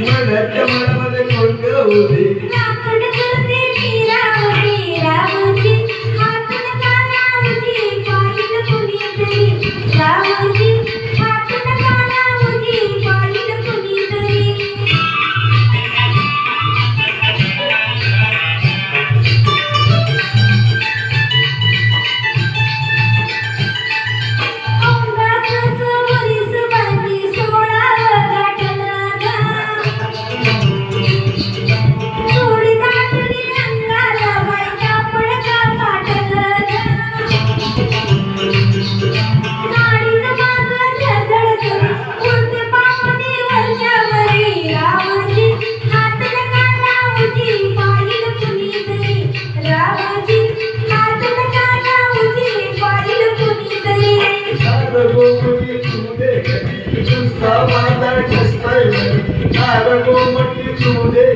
मनाच्या मनामध्ये कोण गवली राखण करते मीरावती रावची हातन कानावची पाहिलं कुणीतरी रावची हातन कानावची पाहिलं कुणीतरी औंधातच वरीस बांधी 16 गाठला थोडी दाटली अंगाला बाई कापड का फाटलं साडीचं मागं धडधड करून उडते पापणी वरच्यावरी रावची हातन कानावची पाहिलं कुणीतरी रावची हातन कानावची पाहिलं कुणीतरी गोमटी तू दे नुसता बांधाय ठसताय गोमटी तू दे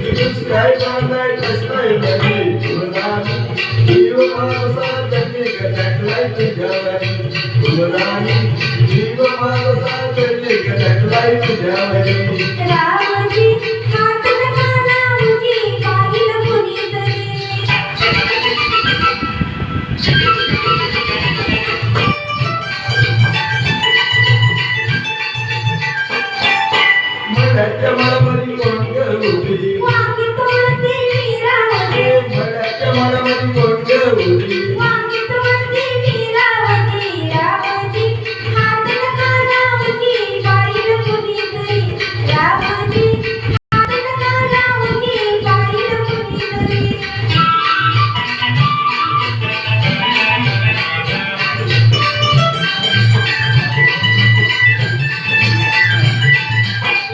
नुसताय बांधाय ठसताय जीव माणसा त्यांनी गटलाय तुझ्यावरी जीव माणसा त्यांनी गटलाय तुझ्यावरी रावची हातन कानावची पाहिलं कुणीतरी मनाच्या मनामध्ये कोण गवली वांगी तोडती मीरावती मनाच्या मनामध्ये कोण गवली वांगी तोडती मीरावती रावची हातन कानावची पाहिलं कुणीतरी रावची हातन कानावची पाहिलं कुणीतरी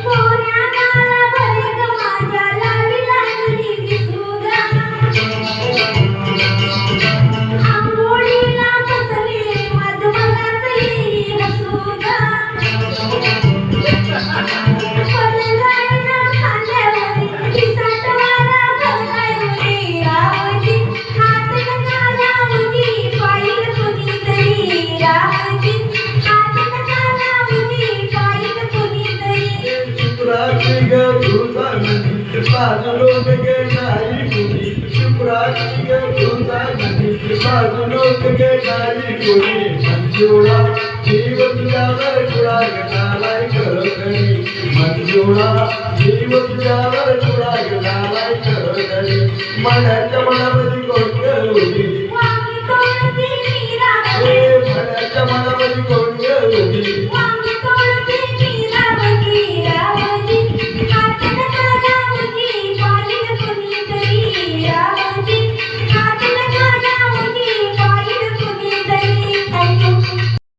गोऱ्या गालावर ग माझ्या लावी लागली दिसूगा आंघोळीला बसले माझं मलाच येई हसूगा पडलायना खांद्यावरी खिसात वारा बघायवरी रावची हातन कानावची पाहिलं कुणीतरी रावची हातन कानावची पाहिलं कुणीतरी शुक्राची ग तुझा नदी बाजूलोक गे नाही कुणी शुक्राची ग तुझा नदी बाजूलोक गे नाही कुणी मंजुळा जीव तुझ्यावर तुळा गणालाय खरखरी मंजुळा जीव तुझ्यावर तुळा गणालाय खरखरी मनाच्या मनामध्ये कोण गवली वांगी तोडती